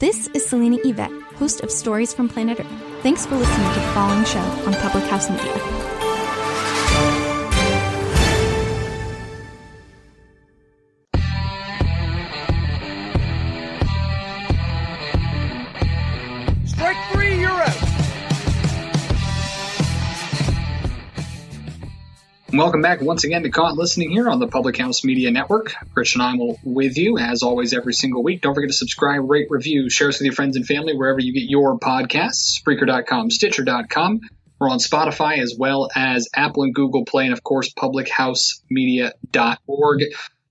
This is Selena Yvette, host of Stories from Planet Earth. Thanks for listening to the following show on Public House Media. Strike three, you're out. Welcome back once again to Caught Listening here on the Public House Media Network. Christian Heimall with you, as always, every single week. Don't forget to subscribe, rate, review, share us with your friends and family wherever you get your podcasts, Spreaker.com, Stitcher.com. We're on Spotify as well as Apple and Google Play, and, of course, publichousemedia.org.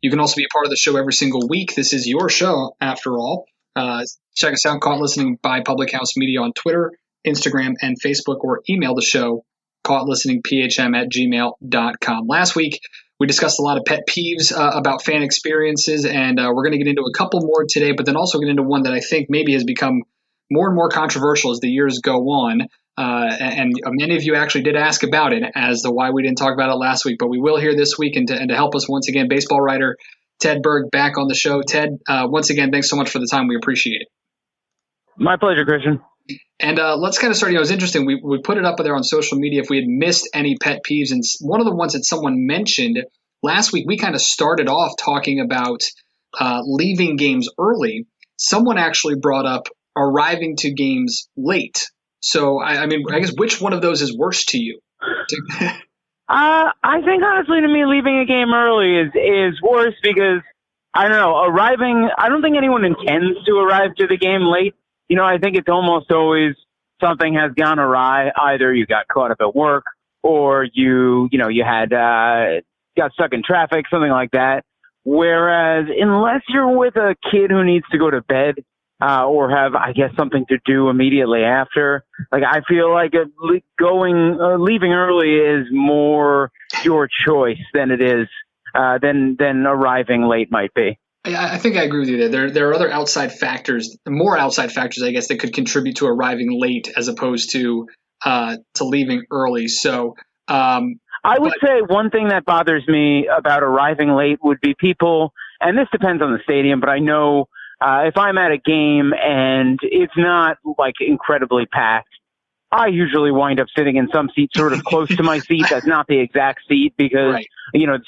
You can also be a part of the show every single week. This is your show, after all. Check us out, Caught Listening by Public House Media on Twitter, Instagram, and Facebook, or email the show, caughtlisteningphm@gmail.com. Last week, we discussed a lot of pet peeves about fan experiences, and we're going to get into a couple more today, but then also get into one that I think maybe has become more and more controversial as the years go on. And many of you actually did ask about it as to why we didn't talk about it last week, but we will here this week. And to help us once again, baseball writer Ted Berg back on the show. Ted, once again, thanks so much for the time. We appreciate it. My pleasure, Christian. And let's kind of start. It was interesting. We put it up there on social media if we had missed any pet peeves. And one of the ones that someone mentioned last week, we kind of started off talking about leaving games early. Someone actually brought up arriving to games late. So, I mean, I guess which one of those is worse to you? I think, honestly, to me, leaving a game early is worse because, I don't know, I don't think anyone intends to arrive to the game late. You know, I think it's almost always something has gone awry. Either you got caught up at work or you had got stuck in traffic, something like that. Whereas unless you're with a kid who needs to go to bed or have, I guess, something to do immediately after, like I feel like leaving early is more your choice than it is than arriving late might be. I think I agree with you there. There are other outside factors, more outside factors, I guess, that could contribute to arriving late as opposed to leaving early. So I would say one thing that bothers me about arriving late would be people, and this depends on the stadium, but I know if I'm at a game and it's not like incredibly packed, I usually wind up sitting in some seat sort of close to my seat. That's not the exact seat because, right.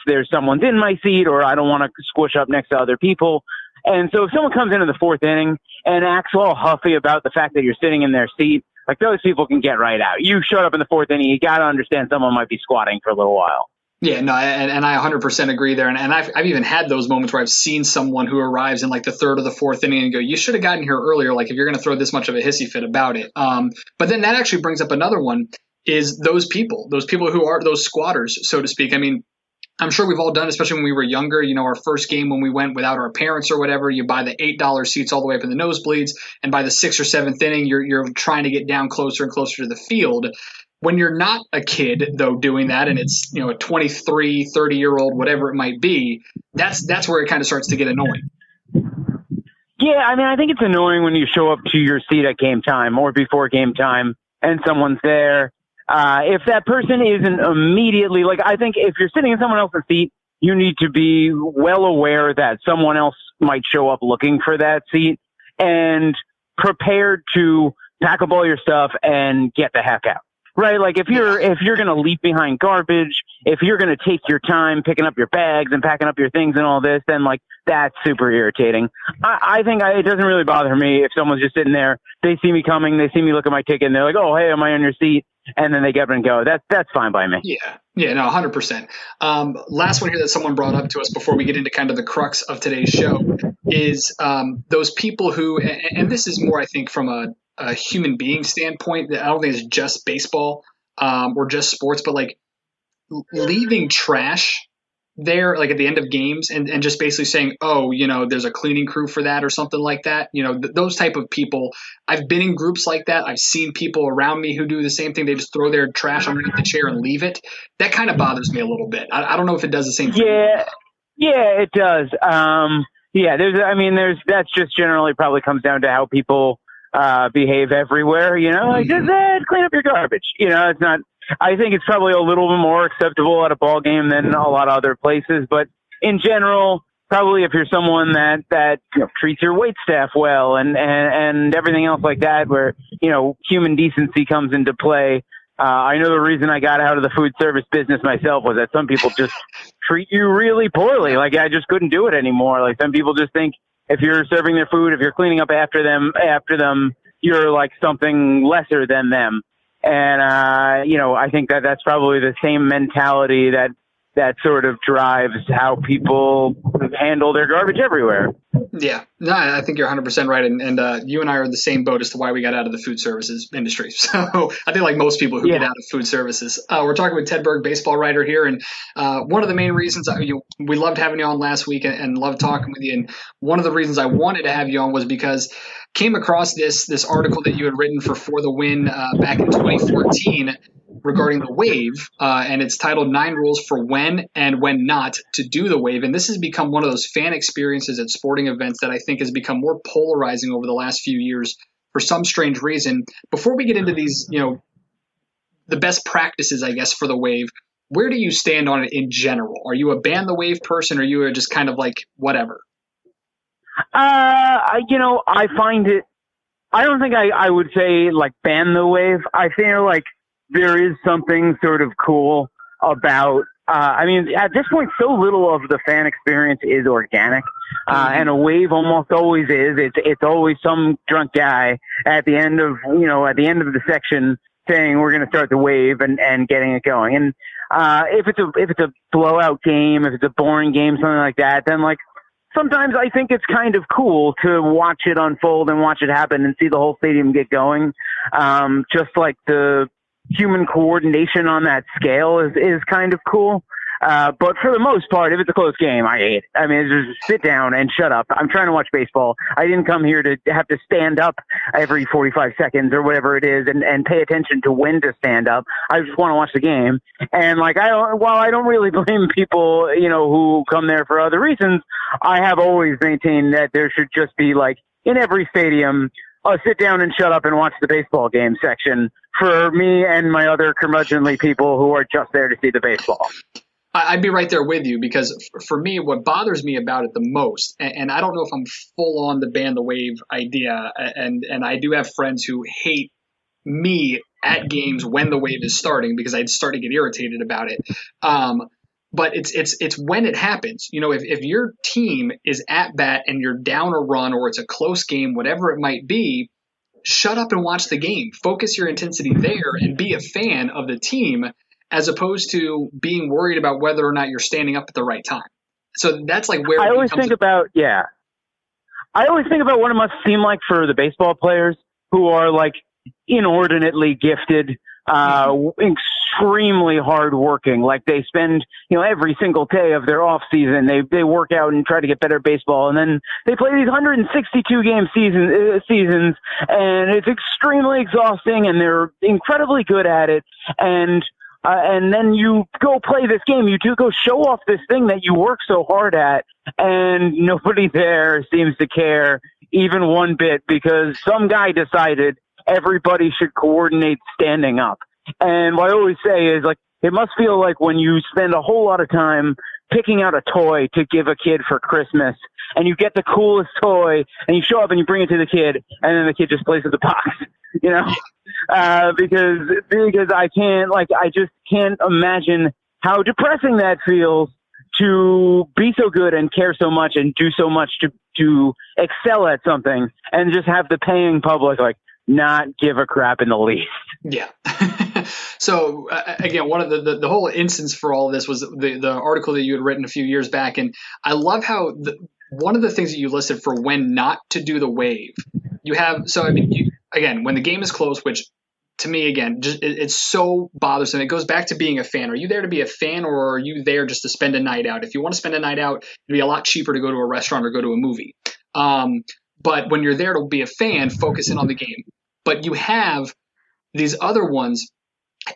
There's someone's in my seat or I don't want to squish up next to other people. And so if someone comes into the fourth inning and acts all huffy about the fact that you're sitting in their seat, like those people can get right out. You showed up in the fourth inning, you got to understand someone might be squatting for a little while. Yeah, no, and I 100% agree there. And I've even had those moments where I've seen someone who arrives in like the third or the fourth inning and go, you should have gotten here earlier, like if you're going to throw this much of a hissy fit about it. But then that actually brings up another one is those people who are those squatters, so to speak. I mean, I'm sure we've all done, especially when we were younger, our first game when we went without our parents or whatever, you buy the $8 seats all the way up in the nosebleeds. And by the sixth or seventh inning, you're trying to get down closer and closer to the field. When you're not a kid, though, doing that, and it's a 23, 30-year-old, whatever it might be, that's where it kind of starts to get annoying. Yeah, I mean, I think it's annoying when you show up to your seat at game time or before game time and someone's there. If that person isn't immediately, like I think if you're sitting in someone else's seat, you need to be well aware that someone else might show up looking for that seat and prepared to pack up all your stuff and get the heck out. Right, like if you're going to leap behind garbage, if you're going to take your time picking up your bags and packing up your things and all this, then like that's super irritating. I think it doesn't really bother me if someone's just sitting there, they see me coming, they see me look at my ticket, and they're like, "Oh, hey, am I on your seat?" And then they get up and go. That's fine by me. Yeah, no, 100%. Last one here that someone brought up to us before we get into kind of the crux of today's show is those people who, and this is more, I think, from a human being standpoint. I don't think it's just baseball or just sports, but like leaving trash there, like at the end of games and just basically saying, oh, there's a cleaning crew for that or something like that. Those type of people, I've been in groups like that. I've seen people around me who do the same thing. They just throw their trash underneath the chair and leave it. That kind of bothers me a little bit. I don't know if it does the same thing. Yeah, it does. That's just generally probably comes down to how people behave everywhere, like just clean up your garbage. It's not, I think it's probably a little bit more acceptable at a ball game than a lot of other places, but in general, probably if you're someone that treats your wait staff well and everything else like that, where, human decency comes into play. I know the reason I got out of the food service business myself was that some people just treat you really poorly. Like, I just couldn't do it anymore. Like, some people just think if you're serving their food, if you're cleaning up after them, you're like something lesser than them. And, I think that's probably the same mentality that sort of drives how people handle their garbage everywhere. Yeah, no, I think you're 100% right. And you and I are in the same boat as to why we got out of the food services industry. So I think like most people who get out of food services, we're talking with Ted Berg, baseball writer here. And one of the main reasons we loved having you on last week and loved talking with you. And one of the reasons I wanted to have you on was because came across this article that you had written for the Win back in 2014 regarding the wave, and it's titled 9 Rules for When and When Not to Do the Wave. And this has become one of those fan experiences at sporting events that I think has become more polarizing over the last few years for some strange reason. Before we get into these, the best practices, I guess, for the wave, where do you stand on it in general? Are you a ban the wave person, or are you just kind of like whatever? I find it, I don't think I would say like ban the wave. I feel like there is something sort of cool about, at this point, so little of the fan experience is organic. And a wave almost always is. It's always some drunk guy at the end of the section saying we're going to start the wave and getting it going. And, if it's a blowout game, if it's a boring game, something like that, then like, sometimes I think it's kind of cool to watch it unfold and watch it happen and see the whole stadium get going. Just like the human coordination on that scale is kind of cool. But for the most part, if it's a close game, I hate it. I mean, just sit down and shut up. I'm trying to watch baseball. I didn't come here to have to stand up every 45 seconds or whatever it is and pay attention to when to stand up. I just want to watch the game. And like, while I don't really blame people, who come there for other reasons, I have always maintained that there should just be like in every stadium, sit down and shut up and watch the baseball game section for me and my other curmudgeonly people who are just there to see the baseball. I'd be right there with you, because for me, what bothers me about it the most, and I don't know if I'm full on the ban the wave idea, and I do have friends who hate me at games when the wave is starting because I'd start to get irritated about it. But it's when it happens. If your team is at bat and you're down a run or it's a close game, whatever it might be, shut up and watch the game. Focus your intensity there and be a fan of the team, as opposed to being worried about whether or not you're standing up at the right time. So that's like where I always think about what it must seem like for the baseball players who are like inordinately gifted, extremely hardworking. Like they spend, every single day of their off season, they work out and try to get better at baseball. And then they play these 162 game seasons, and it's extremely exhausting, and they're incredibly good at it. And then you go play this game. You do go show off this thing that you work so hard at, and nobody there seems to care even one bit because some guy decided everybody should coordinate standing up. And what I always say is, like, it must feel like when you spend a whole lot of time picking out a toy to give a kid for Christmas, and you get the coolest toy, and you show up and you bring it to the kid, and then the kid just plays with the box, because I just can't imagine how depressing that feels to be so good and care so much and do so much to excel at something, and just have the paying public like not give a crap in the least. Yeah. So again, one of the whole instance for all of this was the article that you had written a few years back, and I love how one of the things that you listed for when not to do the wave, you have. So I mean, again, when the game is close, which to me, again, just it's so bothersome. It goes back to being a fan. Are you there to be a fan, or are you there just to spend a night out? If you want to spend a night out, it'd be a lot cheaper to go to a restaurant or go to a movie. But when you're there to be a fan, focus in on the game. But you have these other ones,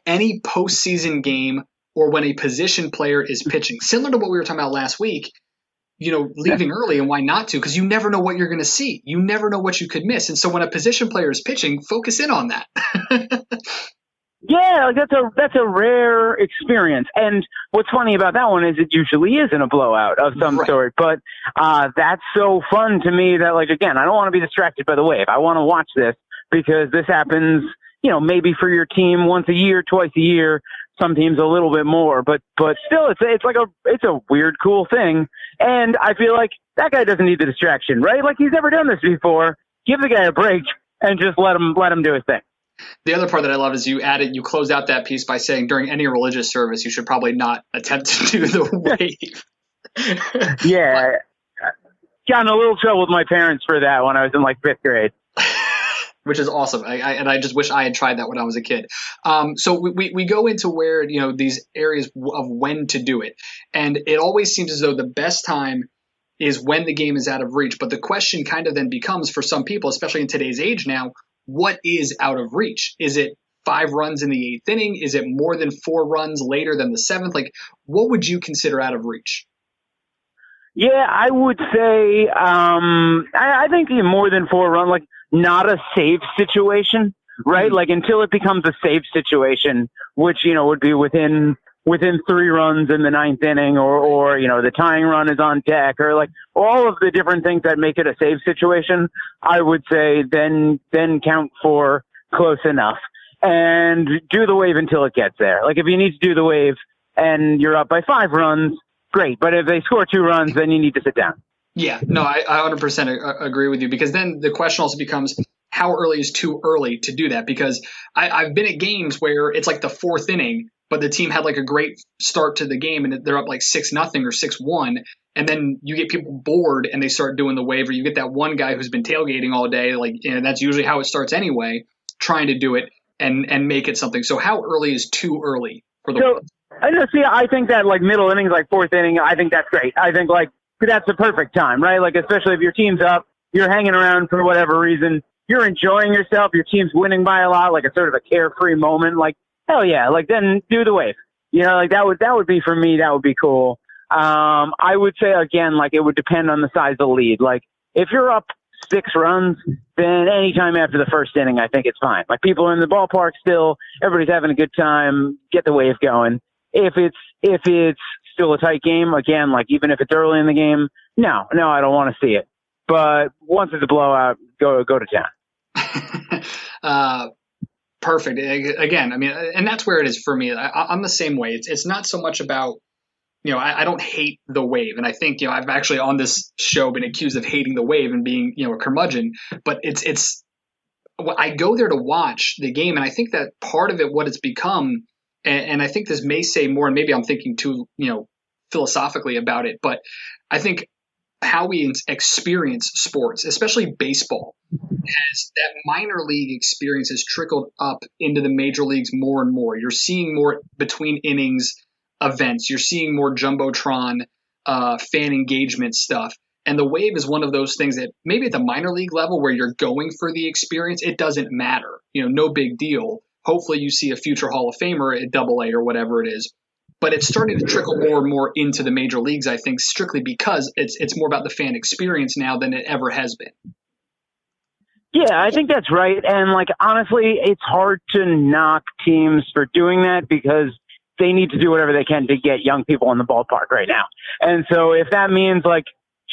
any postseason game or when a position player is pitching, similar to what we were talking about last week, leaving early and why not to, because you never know what you're going to see. You never know what you could miss. And so when a position player is pitching, focus in on that. Yeah, like that's a rare experience. And what's funny about that one is it usually isn't a blowout of some Right. sort. But that's so fun to me that, like, again, I don't want to be distracted by the wave. I want to watch this because this happens, maybe for your team once a year, twice a year. Some teams a little bit more, but still, it's a weird, cool thing. And I feel like that guy doesn't need the distraction, right? Like, he's never done this before. Give the guy a break and just let him do his thing. The other part that I love is you close out that piece by saying during any religious service, you should probably not attempt to do the wave. Yeah. Got in a little trouble with my parents for that when I was in like 5th grade. Which is awesome. I just wish I had tried that when I was a kid. So we go into where, these areas of when to do it. And it always seems as though the best time is when the game is out of reach. But the question kind of then becomes for some people, especially in today's age now, what is out of reach? Is it 5 runs in the 8th inning? Is it more than 4 runs later than the 7th? Like, what would you consider out of reach? Yeah, I would say, I think more than 4 runs, like not a save situation, right? Mm-hmm. Like until it becomes a save situation, which, would be within 3 runs in the 9th inning or, the tying run is on deck or like all of the different things that make it a save situation, I would say then count for close enough and do the wave until it gets there. Like if you need to do the wave and you're up by 5 runs, great. But if they score 2 runs, then you need to sit down. Yeah, no, I 100% agree with you because then the question also becomes how early is too early to do that? Because I've been at games where it's like the 4th inning, but the team had like a great start to the game and they're up like 6-0 or 6-1. And then you get people bored and they start doing the wave, or you get that one guy who's been tailgating all day. Like, that's usually how it starts anyway, trying to do it and make it something. So how early is too early for the wave? I think that like middle innings, like 4th inning, I think that's great. I think like that's the perfect time, right? Like, especially if your team's up, you're hanging around for whatever reason, you're enjoying yourself, your team's winning by a lot, like a sort of a carefree moment. Like, hell yeah, like then do the wave. Like that would be for me, that would be cool. I would say again, like it would depend on the size of the lead. Like if you're up 6 runs, then anytime after the 1st inning, I think it's fine. Like people are in the ballpark still, everybody's having a good time, get the wave going. If it's still a tight game, again, like even if it's early in the game, no, I don't want to see it. But once it's a blowout, go to town. Perfect. Again, I mean, and that's where it is for me. I'm the same way. It's not so much about, I don't hate the wave. And I think, I've actually on this show been accused of hating the wave and being, a curmudgeon, but I go there to watch the game. And I think that part of it, what it's become, and I think this may say more, and maybe I'm thinking too, philosophically about it, but I think how we experience sports, especially baseball, has that minor league experience has trickled up into the major leagues more and more. You're seeing more between innings events. You're seeing more jumbotron fan engagement stuff. And the wave is one of those things that maybe at the minor league level where you're going for the experience, it doesn't matter. No big deal. Hopefully you see a future Hall of Famer at AA or whatever it is. But it's starting to trickle more and more into the major leagues, I think, strictly because it's more about the fan experience now than it ever has been. Yeah, I think that's right. And like, honestly, it's hard to knock teams for doing that because they need to do whatever they can to get young people in the ballpark right now. And so if that means like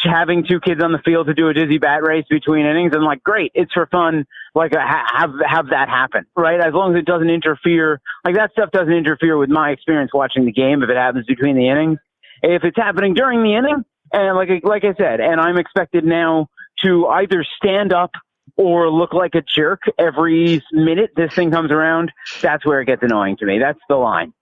having 2 kids on the field to do a dizzy bat race between innings, and like, great, it's for fun. Like have that happen, right? As long as it doesn't interfere, like that stuff doesn't interfere with my experience watching the game. If it happens between the innings, if it's happening during the inning, and like I said, and I'm expected now to either stand up or look like a jerk every minute this thing comes around, that's where it gets annoying to me. That's the line.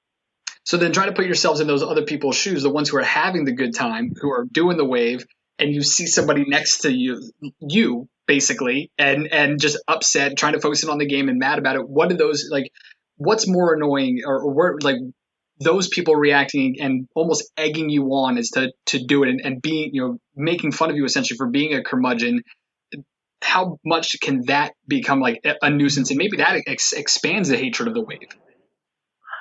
So then try to put yourselves in those other people's shoes, the ones who are having the good time, who are doing the wave, and you see somebody next to you basically, and just upset, trying to focus in on the game and mad about it. What are those, like, what's more annoying or where, like, those people reacting and almost egging you on is to do it and being, making fun of you essentially for being a curmudgeon. How much can that become like a nuisance? And maybe that expands the hatred of the wave.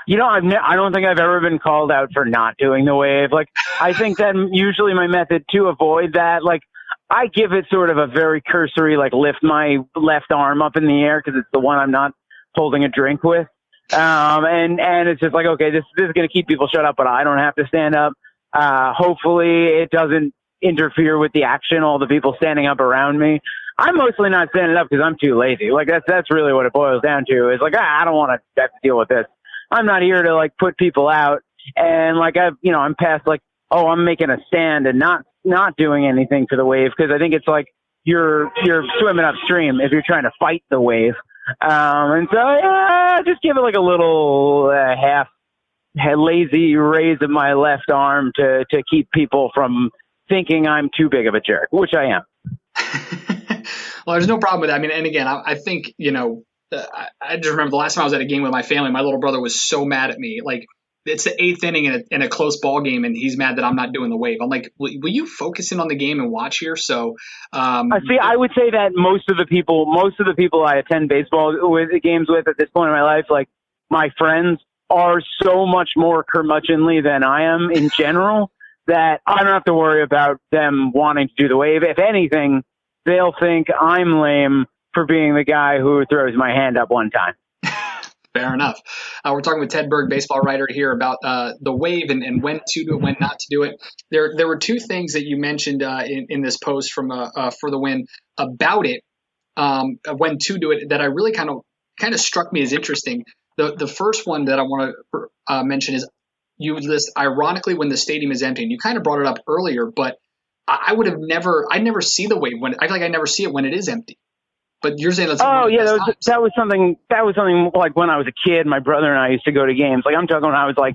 I don't think I've ever been called out for not doing the wave. Like, I think that usually my method to avoid that, like, I give it sort of a very cursory, like, lift my left arm up in the air because it's the one I'm not holding a drink with. And it's just like, okay, this is going to keep people shut up, but I don't have to stand up. Hopefully it doesn't interfere with the action, all the people standing up around me. I'm mostly not standing up because I'm too lazy. Like that's really what it boils down to, is like, I don't want to have to deal with this. I'm not here to like put people out. And like I'm past like, oh, I'm making a stand and not doing anything for the wave, because I think it's like you're swimming upstream if you're trying to fight the wave. And so just give it like a little half lazy raise of my left arm to keep people from thinking I'm too big of a jerk, which I am. Well, there's no problem with that. I mean, and again, I think, I just remember the last time I was at a game with my family, my little brother was so mad at me. Like, it's the 8th inning in a close ball game, and he's mad that I'm not doing the wave. I'm like, will you focus in on the game and watch here? So, I would say that most of the people I attend baseball games with at this point in my life, like my friends, are so much more curmudgeonly than I am in general that I don't have to worry about them wanting to do the wave. If anything, they'll think I'm lame for being the guy who throws my hand up one time. Fair enough. We're talking with Ted Berg, baseball writer here, about the wave and when to do it, when not to do it. There were two things that you mentioned in this post from For the Win about it, when to do it, that I really kind of struck me as interesting. The first one that I want to mention is you list ironically when the stadium is empty. And you kind of brought it up earlier, but I never see the wave I feel like I never see it when it is empty. But you're saying that's that was something like when I was a kid, my brother and I used to go to games. Like I'm talking when I was like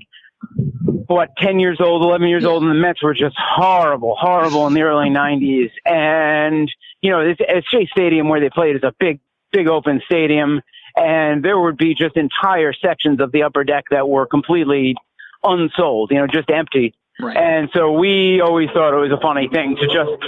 10 years old, 11 years old, and the Mets were just horrible in the early 90s. And it's Shea Stadium where they played is a big open stadium, and there would be just entire sections of the upper deck that were completely unsold, just empty. Right. And so we always thought it was a funny thing to just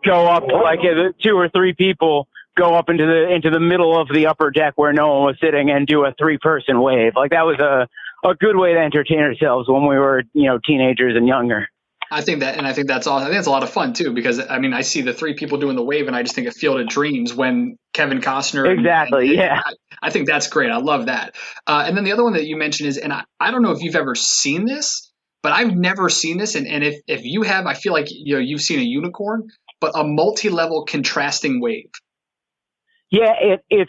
go up like 2 or 3 people. Go up into the middle of the upper deck where no one was sitting and do a 3-person wave. Like that was a good way to entertain ourselves when we were, teenagers and younger. I think that's awesome. I think it's a lot of fun too, because I mean, I see the 3 people doing the wave and I just think of Field of Dreams when Kevin Costner. Exactly. Yeah. I think that's great. I love that. And then the other one that you mentioned is, and I don't know if you've ever seen this, but I've never seen this. And if you have, I feel like, you've seen a unicorn, but a multi-level contrasting wave. Yeah, it is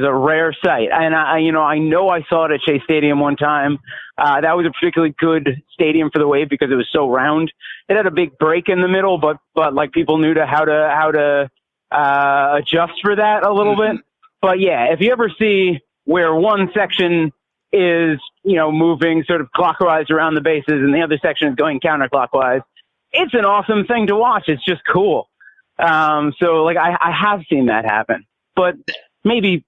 a rare sight, and I know I saw it at Shea Stadium one time. That was a particularly good stadium for the wave because it was so round. It had a big break in the middle, but like people knew how to adjust for that a little bit. But yeah, if you ever see where one section is moving sort of clockwise around the bases and the other section is going counterclockwise, it's an awesome thing to watch. It's just cool. So like I have seen that happen. But maybe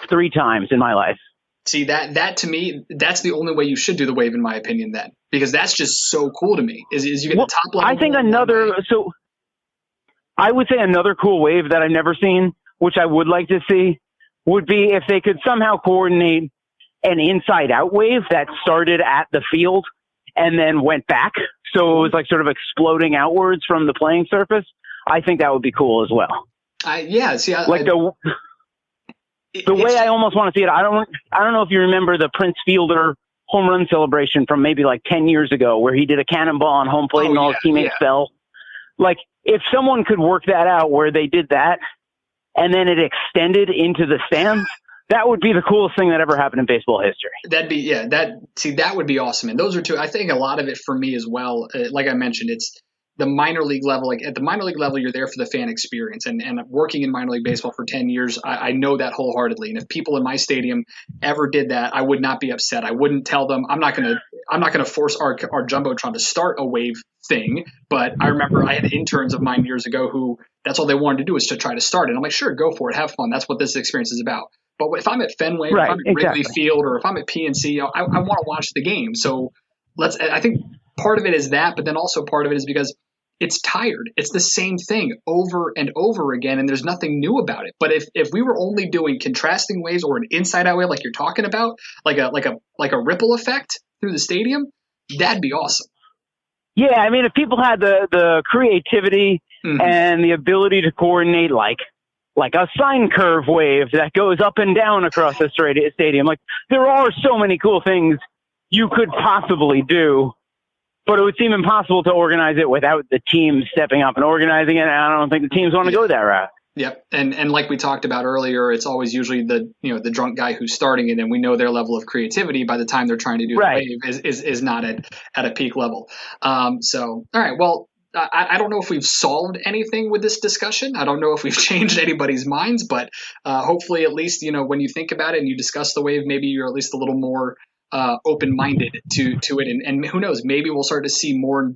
3 times in my life. See, that to me, that's the only way you should do the wave, in my opinion, then, because that's just so cool to me. Is you get the top level. I think I would say another cool wave that I've never seen, which I would like to see, would be if they could somehow coordinate an inside-out wave that started at the field and then went back, so it was like sort of exploding outwards from the playing surface. I think that would be cool as well. The way I almost want to see it. I don't know if you remember the Prince Fielder home run celebration from maybe like 10 years ago, where he did a cannonball on home plate and all his teammates fell. Like if someone could work that out, where they did that and then it extended into the stands, that would be the coolest thing that ever happened in baseball history. That would be awesome. And those are two. I think a lot of it for me as well. Like I mentioned, it's the minor league level. Like at the minor league level, you're there for the fan experience, and working in minor league baseball for 10 years, I know that wholeheartedly. And if people in my stadium ever did that, I would not be upset. I wouldn't tell them. I'm not going to force our Jumbotron to start a wave thing. But I remember I had interns of mine years ago who that's all they wanted to do is to try to start it. I'm like, sure, go for it. Have fun. That's what this experience is about. But if I'm at Fenway, if I'm at Wrigley Field, or if I'm at PNC, I want to watch the game. So I think part of it is that, but then also part of it is because it's tired. It's the same thing over and over again, and there's nothing new about it. But if we were only doing contrasting waves or an inside out wave like you're talking about, like a ripple effect through the stadium, that'd be awesome. Yeah, I mean, if people had the creativity and the ability to coordinate like like a sine curve wave that goes up and down across the stadium. Like, there are so many cool things you could possibly do, but it would seem impossible to organize it without the team stepping up and organizing it. And I don't think the teams want to go that route. Yep. And like we talked about earlier, it's always usually the drunk guy who's starting it, and we know their level of creativity by the time they're trying to do right. the wave is not at a peak level. So, all right. Well, I don't know if we've solved anything with this discussion. I don't know if we've changed anybody's minds, but hopefully at least, when you think about it and you discuss the wave, maybe you're at least a little more open-minded to it. And who knows, maybe we'll start to see more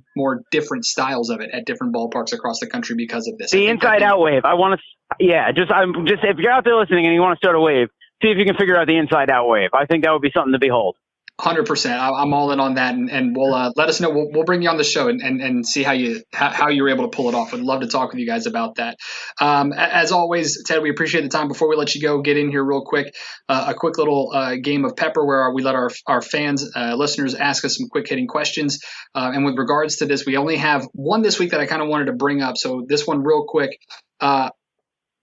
different styles of it at different ballparks across the country because of this. The inside-out wave. If you're out there listening and you want to start a wave, see if you can figure out the inside-out wave. I think that would be something to behold. 100%. I'm all in on that, and we'll let us know. We'll bring you on the show and see how you were able to pull it off. Would love to talk with you guys about that. As always, Ted, we appreciate the time. Before we let you go, get in here real quick. A quick little game of Pepper where we let our fans, listeners, ask us some quick hitting questions. And with regards to this, we only have one this week that I kind of wanted to bring up. So this one real quick.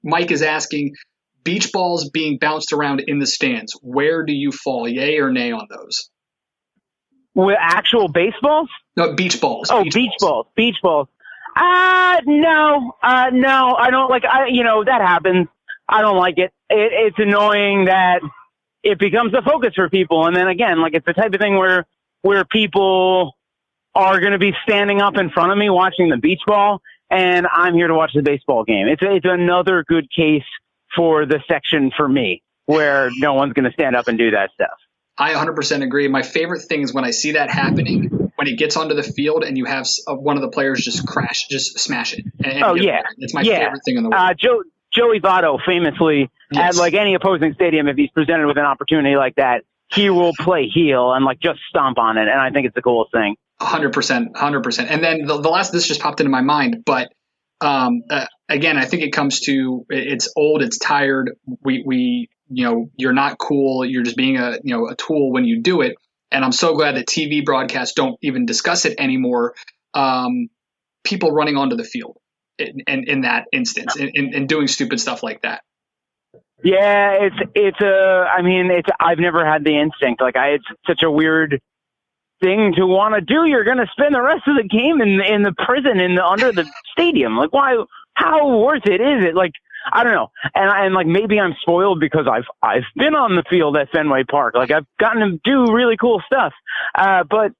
Mike is asking, beach balls being bounced around in the stands, where do you fall, yay or nay on those? With actual baseballs? No, beach balls. Oh, beach balls. Beach balls. No, I don't like, that happens. I don't like it. It's annoying that it becomes a focus for people. And then again, like, it's the type of thing where people are going to be standing up in front of me watching the beach ball, and I'm here to watch the baseball game. It's another good case for the section for me where no one's going to stand up and do that stuff. I 100% agree. My favorite thing is when I see that happening, when it gets onto the field and you have one of the players just smash it. It's my favorite thing in the world. Joey Votto famously, yes, at like any opposing stadium, if he's presented with an opportunity like that, he will play heel and like just stomp on it. And I think it's the coolest thing. 100%. And then the last, this just popped into my mind, but again, I think it comes to, it's old, it's tired. We you're not cool. You're just being a tool when you do it. And I'm so glad that TV broadcasts don't even discuss it anymore. People running onto the field in that instance and doing stupid stuff like that. Yeah, I've never had the instinct. Like, it's such a weird thing to want to do. You're going to spend the rest of the game in the prison under the stadium. Like, why? How worth it is it? Like, I don't know. And like, maybe I'm spoiled because I've been on the field at Fenway Park. Like, I've gotten to do really cool stuff. But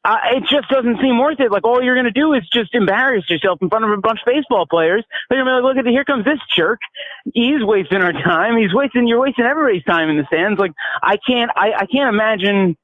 it just doesn't seem worth it. Like, all you're going to do is just embarrass yourself in front of a bunch of baseball players. They're going to be like, look here comes this jerk. He's wasting our time. You're wasting everybody's time in the stands. Like, I can't imagine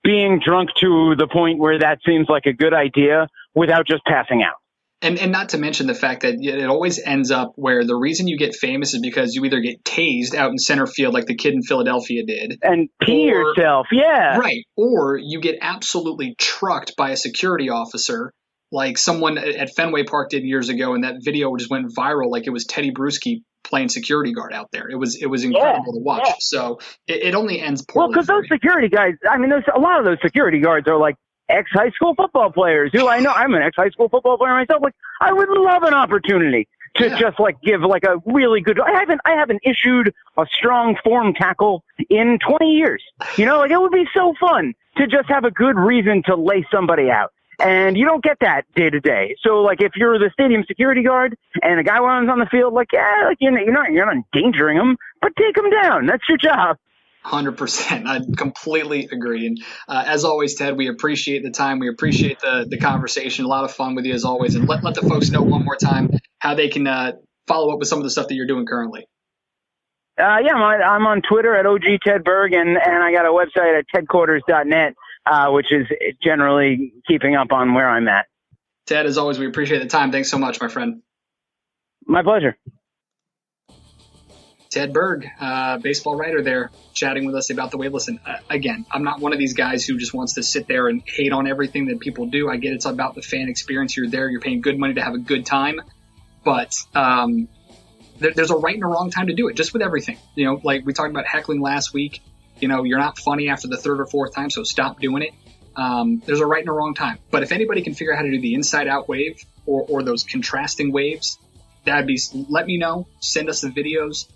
being drunk to the point where that seems like a good idea without just passing out. And not to mention the fact that it always ends up where the reason you get famous is because you either get tased out in center field like the kid in Philadelphia did. And pee yourself, yeah. Right. Or you get absolutely trucked by a security officer like someone at Fenway Park did years ago, and that video just went viral like it was Teddy Bruschi playing security guard out there. It was incredible to watch. Yeah. So it only ends poorly. Well, because those security guys, a lot of those security guards are like ex-high school football players who I know. I'm an ex-high school football player myself. Like, I would love an opportunity to just like give like a really good. I haven't issued a strong form tackle in 20 years. Like, it would be so fun to just have a good reason to lay somebody out. And you don't get that day to day. So, like, if you're the stadium security guard and a guy runs on the field, you're not endangering him, but take him down. That's your job. 100%. I completely agree. And as always, Ted, we appreciate the time. We appreciate the conversation. A lot of fun with you as always. And let the folks know one more time how they can follow up with some of the stuff that you're doing currently. I'm on Twitter at OG Ted Berg, and I got a website at tedquarters.net, which is generally keeping up on where I'm at. Ted, as always, we appreciate the time. Thanks so much, my friend. My pleasure. Ted Berg, baseball writer there, chatting with us about the wave. Listen, again, I'm not one of these guys who just wants to sit there and hate on everything that people do. I get it's about the fan experience. You're there. You're paying good money to have a good time. But there's a right and a wrong time to do it, just with everything. Like we talked about heckling last week. You're not funny after the third or fourth time, so stop doing it. There's a right and a wrong time. But if anybody can figure out how to do the inside-out wave or those contrasting waves, let me know. Send us the videos.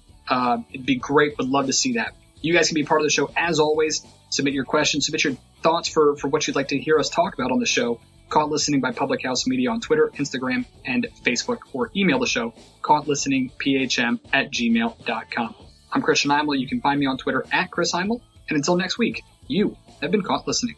It'd be great. Would love to see that. You guys can be part of the show as always. Submit your questions. Submit your thoughts for what you'd like to hear us talk about on the show. Caught Listening by Public House Media on Twitter, Instagram, and Facebook, or email the show, caughtlisteningphm@gmail.com. I'm Christian Heimall. You can find me on Twitter @Chris Heimall. And until next week, you have been caught listening.